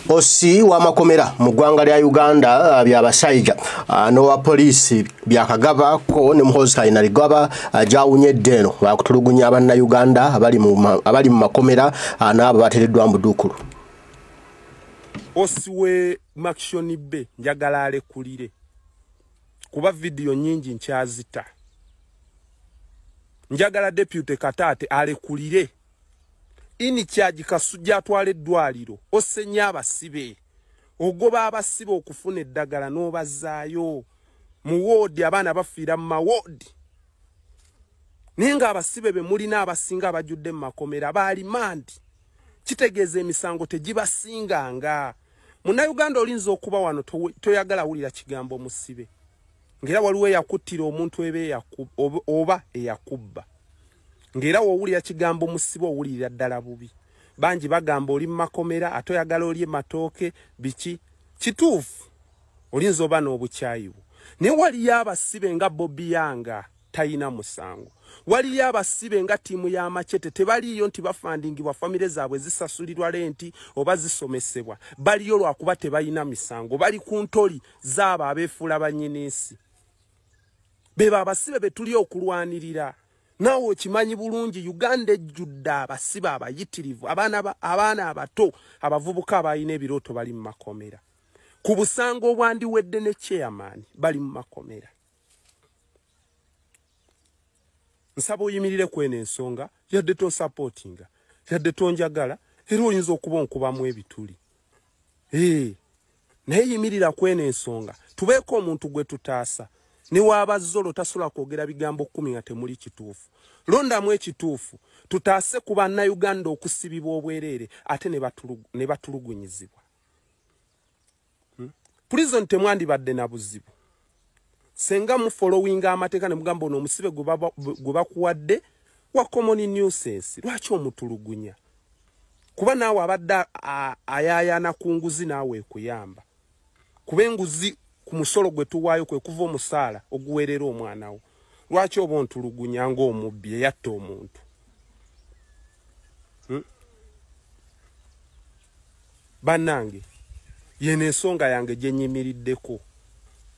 Osi wa makomera mu ggwanga lya Uganda byabasajja n'owa poliisi byakagaba ko ne muhozi kayina ligaba jawunyedde eno bakutulugunya Abannayuganda abali mu makomera n'abo bateereddwa mu Buduukulu. Osi we Makshoni B njagala alekulire kuba video nyingi nkyazita. Njagala Deputy Katate alekulire. Ini charge Kasujja atwala eddwaliro osenya abasibe ogoba abasibe okufuna eddagala n'obazaayo mu wodi abaana bafiira mu mawodi ninga abasibe be mulina abasinga abajudde mu makomera baali mandi kitegeeza emisango tegibasinganga. Munnayuganda olinza okuba wano toyagala wulira kigambo musibe ngera waliwo eyakuttira omuntu oba eyakubba ngera wowulira kigambo musibo owulira ddala bubi. Banji bagamba oli makomera atoyagala oli matooke biki kituufu olinza oba n'obukyayibu. Naye waliyo abasibe nga Bobby Yanga tayina musango. Waliyo abasibe nga tiimu ya Machete tebaliyo nti bafandingibwa famire zaabwe zisasulirwa lenti oba zisomesebwa. Baliyo lwakuba tebayina misango bali ku ntoli zaabo abeefuula bannyiniisi. Beba abasibe be tuli okulwanirira. Nawe okimanyi bulungi Uganda ejjudde abasibe abayitirivu abaana abato abavubuka abayina ebirooto bali mu makomera. Ku busango obwandiwedde ne chairman bali mu makomera. Nsaba oyimirire kweno ensonga yadde to supportinga yadde tonjagala era oyinza okuba onkubamu ebituli. Naye yimirira kweno ensonga tubeeko omuntu gwe tutaasa. Ni waba zolo tasola kwogera bigambo 10 nga temuli kituufu. Londamu ekituufu tutaase ku Bannayuganda okusibibwa obwerere ate ne batulugunyizibwa. Prison temwandibadde na buzibu. Senga mu following amateeka ne mugamba ono omusibe gwe bakuwadde wa common nuisance. Lwaki omutulugunya? Kuba naawe abadde ayaayana ku nguzi naawe ekuyamba. Kuba enguzi ku musolo gwe tuwaayo kwe kuva omusaala oguweerera omwana wo. Lwaki oba ontulugunya ng'omubbi eyatta omuntu? Bannange yene ensonga yange gye nnyimiriddeko.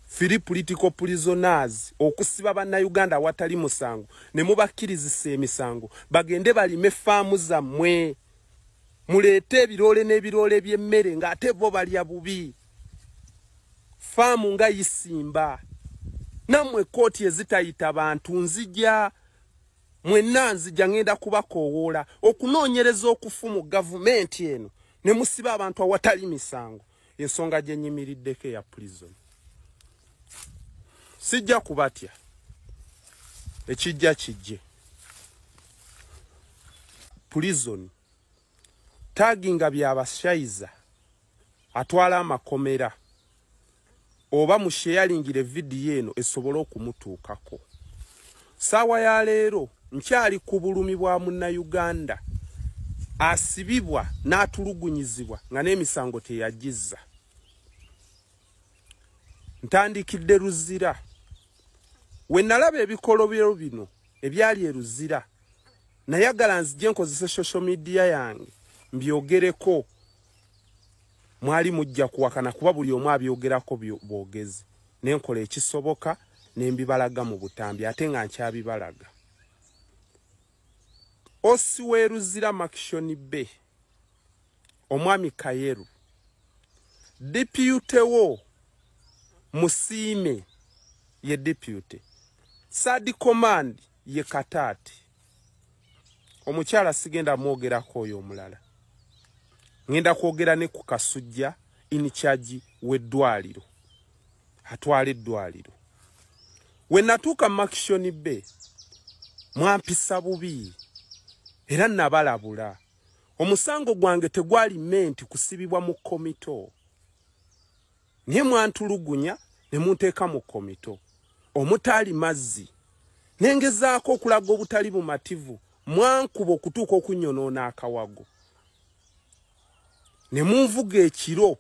Firi political prisoners okusiba Bannayuganda awatali musango ne mubakkirizisa emisango bagende balime faamu zammwe muleete ebiroole n'ebiroole by'emmere ng'ate bo balya bubi. Faamu nga yisimba namwe kooti ezitayita bantu nzija mwenna nzija ngenda kubakoowoola okunoonyereza okufu mu gavumenti eno ne musiba abantu awatali misango. Ensonga gye nnyimiriddeko ya prison. Sijja kubatya ekijja kijje. Prison taginga byabashayiza atwala amakomera oba musheyalingire video eno esobola okumutuukako. Saawa ya leero nkyali ku bulumi bwa Munnayuganda asibibwa n'atulugunyizibwa nga n'emisango teyagizza. Ntandikidde Luzira. We nalaba ebikolobero bino ebyali e Luzira nayagala nzije nkozese social media yange mbyogereko. Mwali mujja kuwakana kuba buli omu abyogerako bwogezi. Nenkola ekisoboka nembibalaga mu butambi ate nga nkyabibalaga. Osi we Luzira Makshoni B omwami Kayeru deputy wo Musiime ye deputy Sadi Command ye Katate. Omukyala sigenda mwogerako oyo omulala. Ngenda kwogera ne ku Kasujja in charge w'eddwaliro atwala eddwaliro. We natuuka Makshoni B mwampisa bubi era nabalabula. Omusango gwange tegwali menti kusibibwa mu komito. Nye mwantulugunya ne munteeka mu komito omutali mazzi nengezaako okulaga obutali bumativu mwankuba okutuuka okunyonoona akawago. Ne munvuga ekiro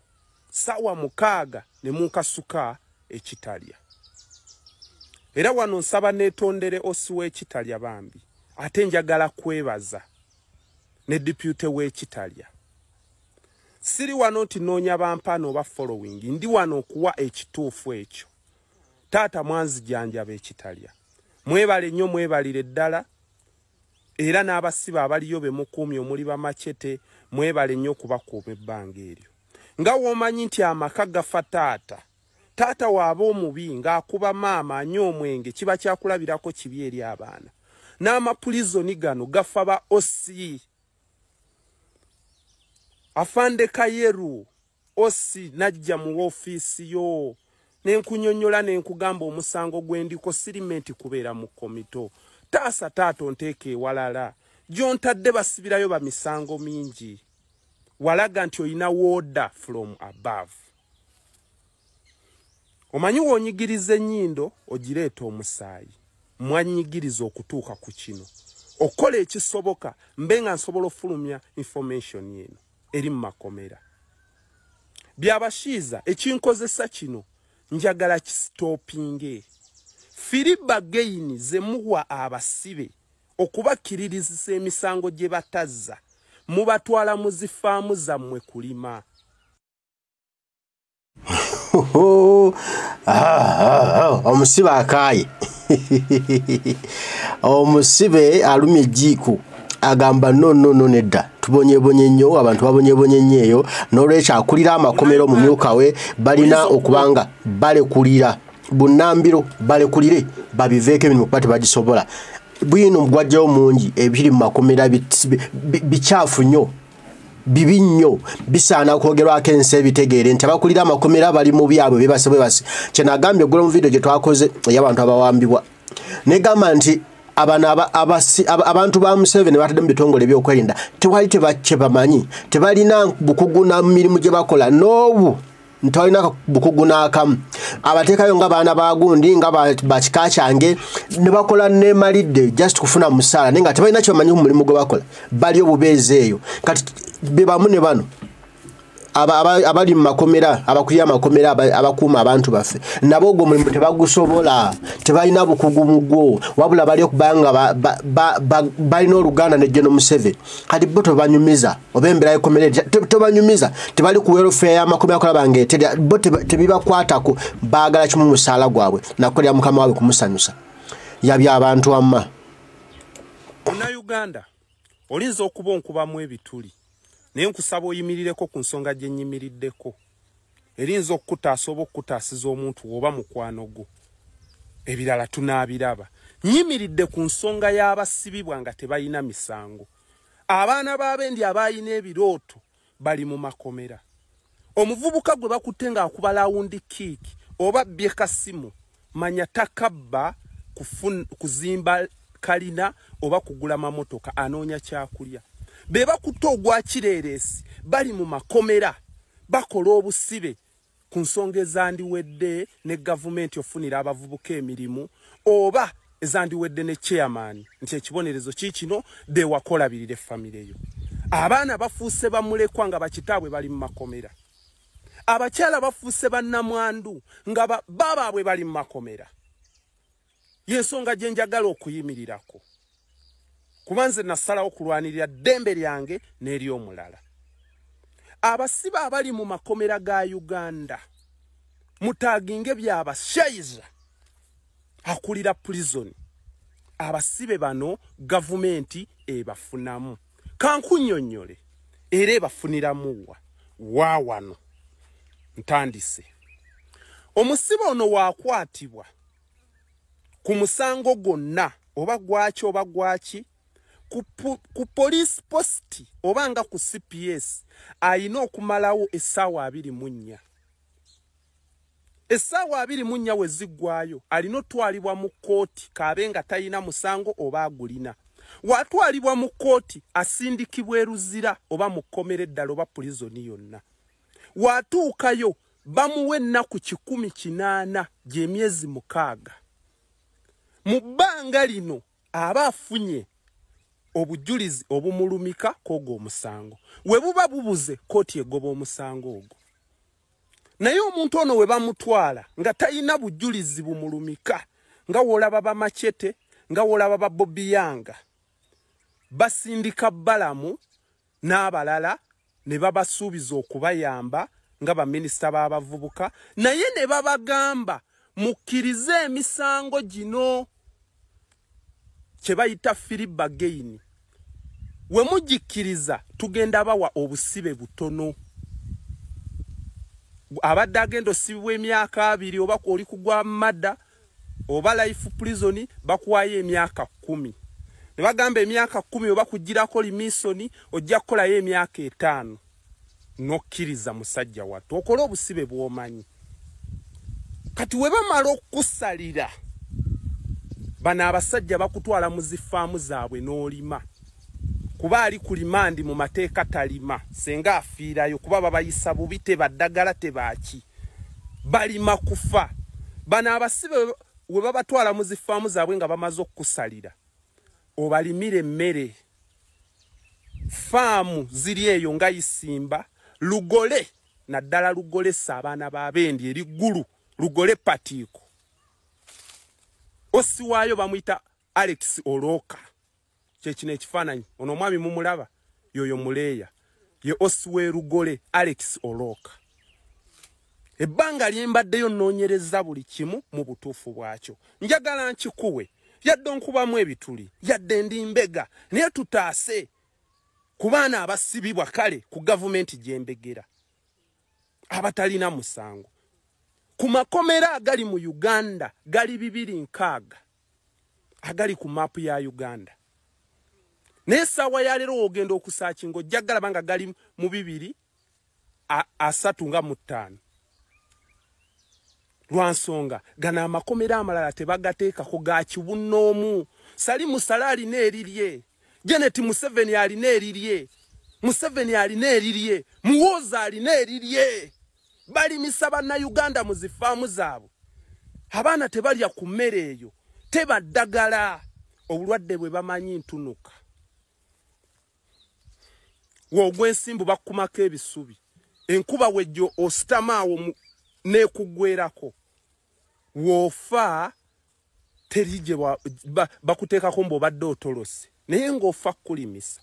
sawa 6 ne munkasuka ekitalya. Era wano nsaba neetondere Osi w'ekitalya bambi ate njagala kwebaza ne deputy w'ekitalya. siri wano nti noonya bampano oba following, ndi wano okuwa ekituufu ekyo. Taata mwanzijanjaba ekitalya. Mwebale nnyo, mwebalire ddala. Era n'abasiba abaliyo be mukuumye omuli bamachete, mwebale nnyo kubakuuma ebbanga eryo. Nga w'omanyi nti amaka gafa taata. Taata waaba omubi ng'akuba maama anywa omwenge, kiba kyakulabirako kibi eri abaana. N'amapulizoni gano gafa ba osi. Afande Kayeru osi najja mu ofiisi yo. Nenkunyonyola nenkugamba omusango gwendiko sirimenti kubeera mu komito. Taasa taata onteeke ewalala. Gyontadde basibirayo ba misango mingi. Walaga nti oyina order from above. Omanyi wonyigiriza ennyindo ogireeta omusaayi. Mwanyigiriza okutuuka ku kino. Okola ekisoboka mbe nga nsobola ofulumya information yeno eri mu makomera. Byabashiiza ekinkozesa kino njagala kistopinge. Firiba gaini ze muwa abasibe okubakiririzisa emisango gye batazza. Mubatwala mu zifaamu zammwe kulima. Omusibe akaaye. Omusibe alumye ejjiiku agamba no nedda. Tubonyebonye nnyo, abantu babonyebonye nnyo eyo. N'olwekyo akulira amakomero mu myuka we balina okubanga balekulira. Bunnambiro balekulire babiveeko emirimu kuba tebagisobola. Bwino gwajjawo mungi ebiri mu makomera bikyafu nnyo. Bibi nnyo bisaana kwogerwako ensi ebitegeere nti abakulira amakomera bali mu byabwe bebase. Kye nagambye eggulu mu video gye twakoze ey'abantu abawambibwa. Negamba nti abantu ba Museveni batadde mu bitongole ebyokwerinda tewali tebakye bamanyi, tebalina bukugu na mirimu gye bakola n'obu ntolina bukugu n'akamu. Abateekayo nga baana ba gundi nga bakika kyange ne bakola nemalidde just kufuna musaala naye nga tebalina kye bamanyi ku mulimu gwe bakola. Bali obubeezi eyo kati be bamu ne bano abali mu makomera abakulira amakomera abakuuma abantu baffe nabo ogwo mulimu tebagusobola, tebalina bukugu mu gwo wabula bali okubanga balina oluganda ne General Museveni. Kati bo tebanyumiza oba embeera y'ekkomera tebanyumiza, tebali ku welfare y'amakomera akola bangeetera bo tebibakwatako, baagala kimu musaala gwabwe nakolera mukama waabwe kumusanyusa. Yabya abantu amma. Munnayuganda olinza okuba onkubamu ebituli naye nkusaba oyimirireko ku nsonga gye nnyimiriddeko. Erinza okukutaasa oba okukutaasiza omuntu oba mukwano gwo. Ebirala tunaabiraba. Nyimiridde ku nsonga y'abasibibwa nga tebalina misango. Abaana b'abendi abayina ebirooto bali mu makomera. Omuvubuka gwe bakutte ng'akuba lawundi kiiki oba bbye kasimu manya takabba kuzimba kalina oba kugula mamotoka, anoonya kyakulya. Be bakutte ogwa kireeresi bali mu makomera bakola obusibe ku nsonga ezandiwedde ne gavumenti ofunira abavubuka emirimu oba ezandiwedde ne chairman nti ekibonerezo kikino de wakolabirire famire yo. Abaana bafuuse bamulekwa nga bakitaabwe bali mu makomera. Abakyala bafuuse bannamwandu nga babaabwe bali mu makomera. Yensonga gye njagala okuyimirirako. Kubanze nasalawo kulwanirira ddembe lyange n'ery'omulala. Abasibe abali mu makomera ga Uganda mutaaginge byabashayiza akulira prison. Abasibe bano gavumenti ebafunamu. Kankunnyonnyole era ebafuniramuwa waawano. Ntandise. Omusibe ono waakwatibwa ku musango gwonna oba gwaki oba gwaki ku police post obanga ku CPS ayina okumalawo essaawa 24. Essaawa 24 we ziggwayo alina otwalibwa mu kooti kaabenga tayina musango oba agulina. Watwalibwa mu kooti asindikibwa eruzira oba mu kkomera eddala oba pulizoni yonna. Watuukayo bamuwe ennaku 180 gy'emyezi 6. Mu bbanga lino aba afunye obujulizi obumulumika kogo omusango. We buba bubuze kooti egoba omusango ogwo. Naye omuntu ono we bamutwala nga talina bujulizi bumulumika nga wolaba bamachete nga wolaba babobiyanga basindika balamu n'abalala ne babasuubiza okubayamba nga baminisita b'abavubuka naye ne babagamba mukkirize emisango gino kye bayita free bargain. We mugikkiriza tugenda bawa obusibe butono. Abadde agenda osibibwa emyaka 2 oba oli kugwa madda oba life prison bakuwayo emyaka 10. Ne bagamba emyaka 10 oba kugirako limisoni ojja kukolayo emyaka 5. Nokkiriza musajja wattu okola obusibe bw'omanyi. Kati we bamala okusalira bana abasajja bakutwala mu zifaamu zaabwe n'olima. Kuba ali ku limandi mu mateeka talima senga afiirayo kuba babayisa bubi tebaddagala tebaki balima kufa. Bana abasibe we babatwala mu zifaamu zaabwe nga bamaze okusalira obalimire emmere. Faamu ziri eyo nga Isimba Lugole naddala Lugole Saabana b'Abendi eriggulu Lugole Patiiko. Osiwaayo bamuyita Alex Oloka. Kyekino ekifaananyi ono omwami mumulaba yoyo muleeya ye Osiwe Lugole Alex Oloka. Ebbanga lyembaddeyo nnoonyereza buli kimu mu butuufu bwakyo. Njagala nkikuwe yadde onkubamu ebituli yadde ndi mbega naye tutaase ku baana abasibibwa kale ku gavumenti gyembegera abatalina musango. Ku makomera agali mu Uganda gali 206 agali ku mapu ya Uganda. N'essaawa ya leero ogenda okusaakinga ojja galaba nga gali mu 235. Lwansonga gana amakomera amalala tebagateekako ga kibunnoomu. Salimu Sala alina erirye, Janet Museveni alina erirye, Museveni alina erirye, Muwooza alina erirye. Balimisa bannayuganda mu zifaamu zaabwe. Abaana tebalya ku mmere eyo, tebaddagala obulwadde bwe bamanyi ntunuka. Wogwensimbu bakumako ebisubi. Enkuba wejjo ositamaawo nekugwerako. Wofa terije bakuteekako mb'obadde otolose. Naye ng'ofa kulimisa.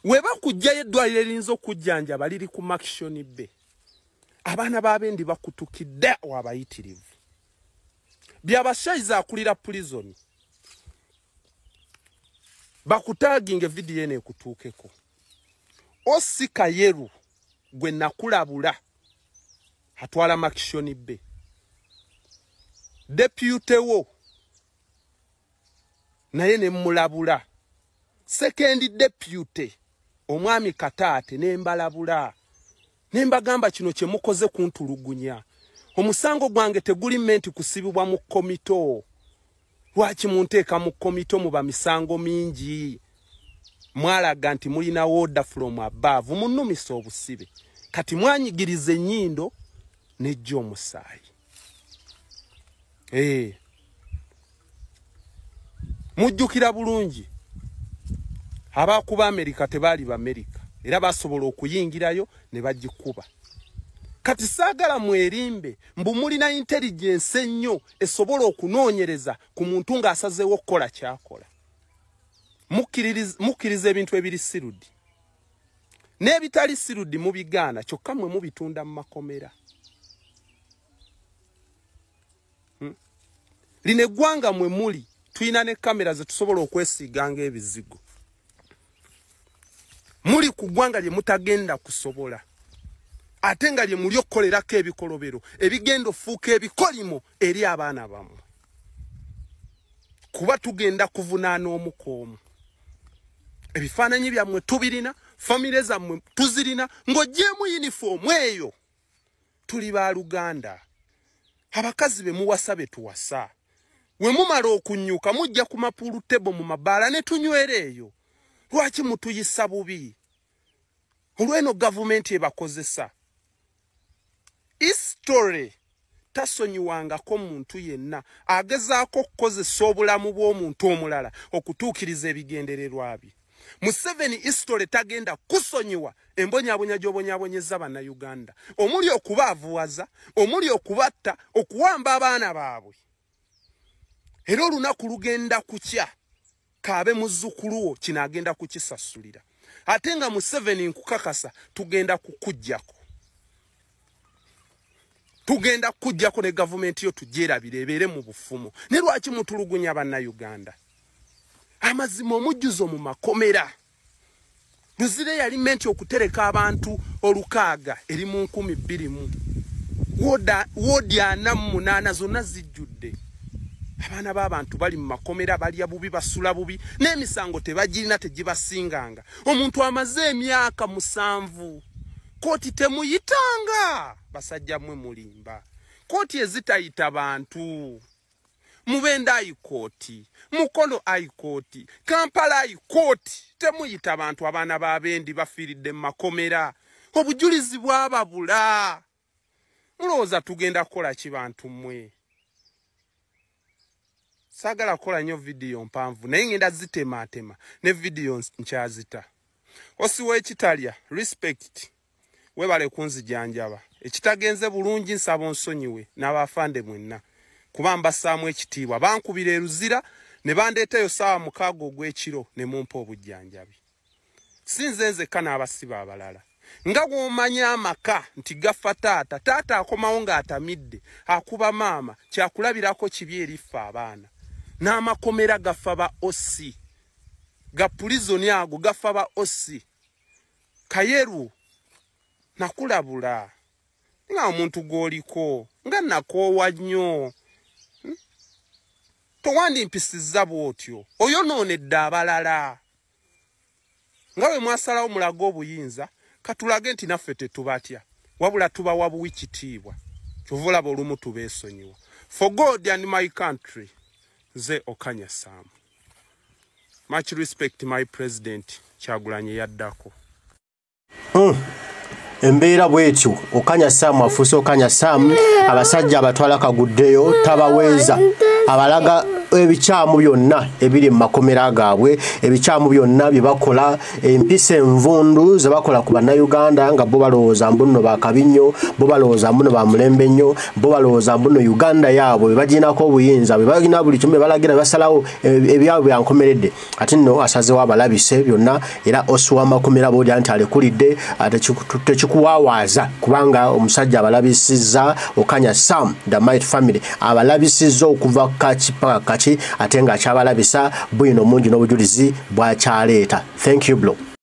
We bakujjayo eddwaliro erinza okujjanjaba liri ku Makishoni Bay. Abaana b'Abendi bakutukidde wabayitirivu. Byabashayiza akulira prison. Bakutaginge video ene kutuukeko. Osika yeru gwe nakulabula atwala Makishoni Bay. Deputy wo naye ne mulabula. Second deputy omwami Kataate ne mbalabula. Nembagamba kino kye mukoze kuntulugunya. Omusango gwange teguli menti kusibibwa mu komito. Lwaki munteeka mu komito mu bamisango mingi? Mwalaga nti mulina order from above. Munumisa obusibe. Kati mwanyigiriza ennyindo nejja omusaayi. Mujjukira bulungi. Abakuba Amerika tebaali ba Amerika. Era basobola okuyingirayo ne bagikuba. Kati saagala mwerimbe mbu mulina intelligence ennyo esobola okunoonyereza ku muntu ng'asazeewo okukola kyakola. Mukkiriza ebintu ebiri sirudi. N'ebitali sirudi mubigaana kyokka mwe mubitunda mu makomera. Lino eggwanga mwe muli tulina ne kamera ze tusobola okwesiiganga ebizigo. Muli ku ggwanga lye mutagenda kusobola. Ate nga lye muli okukolerako ebikolobero ebigenda ofuuka ebikolimo eri abaana bammwe. Kuba tugenda kuvunaana omukoomu. Ebifaananyi byammwe tubirina, famire zammwe tuzirina, ng'oggyemu uniform eyo. Tuli ba Luganda. Abakazi be muwasa be tuwasa. We mumala okunnyuka mujja ku mapulu tebo mu mabaala ne tunywera eyo. Lwaki mutuyisa bubi? Olw'eno gavumenti ebakozesa. History tasonyiwangako muntu yenna agezaako okukozesa obulamu bw'omuntu omulala okutuukiriza ebigendererwa bye. Museveni history tagenda kusonyiwa embonyabonya gy'obonyaabonyeza bannayuganda. Omuli okubaavuwaza, omuli okubatta, okuwamba abaana baabwe. Era olunaku lugenda kukya kaabe muzzukulu wo kino agenda kukisasulira. ate nga Museveni nkukakasa tugenda kukujjako. Tugenda kujjako ne gavumenti yo tujerabire ebeere mu bufumo. Ne lwaki mutulugunya bannayuganda? Amazima omujjuzo mu makomera. Luzire yali menti okutereka abantu olukaaga eri mu 2020. Wodi 48 zonna zijjudde. Abaana b'abantu bali mu makomera balya bubi basula bubi n'emisango tebagirina tegibasinganga. Omuntu amaze emyaka 7 kooti temuyitanga basajja mwe mulimba. Kooti ezitayita bantu. Mubenda ayikooti, Mukono ayikooti, Kampala ayikooti temuyita abantu abaana b'abendi bafiiridde mu makomera. Obujulizi bwababula. Mulowooza tugenda kukola ki bantu mmwe? Sagala kola nnyo video mpanvu naye ngenda zitematema ne video nkyazita. Osiwe ekitalya respect webale kunzijanjaba. Ekitagenze bulungi nsaba onsonyiwe n'abafande mwenna. Kuba mbassaamu ekitiibwa bankubira eruzira ne bandeetayo ssaawa 6 ogw'ekiro ne mumpa obujjanjabi. Sinze nzekka n'abasiba abalala. Nga bw'omanya amaka nti gafa taata akomawo ng'atamidde akuba maama kyakulabirako kibi erifa abaana. N'amakomera gafa ba osi. Ga pulizoni ago gafa ba osi. Kayeru nakulabula. Nga omuntu gwoliko nga nakoowa nnyo. Towandimpisizza bw'otyo. Oyonoonedde abalala. Nga bwe mwasalawo mulaga obuyinza katulage nti naffe tetubatya. Wabula tubawa buwi kitiibwa. Kyova olaba olumu tubeesonyiwa. For God and my country. Ze Okanya Sam. Much respect my president Kyagulanyi yaddako. Embeera bwetyo Okanya Sam afuuse Okanya Sam abasajja abatwala kaguddeyo tabaweeza abalaga ebikyamu byonna ebiri mu makomera gaabwe ebikyamu byonna bye bakola empisa envundu ze bakola ku bannayuganda nga bo balowooza mbuno bakabinyo bo balowooza mbuno ba mulembe nnyo bo balowooza mbuno Uganda yaabwe bwe baginako obuyinza bwe bagina buli kimu balagira basalawo ebyabwe byankomeredde ate nno asazewo abalabise byonna era osuwa makomera bodi anti alekulidde tekikuwawaaza kubanga omusajja abalabisizza Okanya Sam the Might family abalabisizza okuva kaki paka kaki ate nga kyabalabisa bwino mungi n'obujulizi bwakyaleeta. Thank you bro.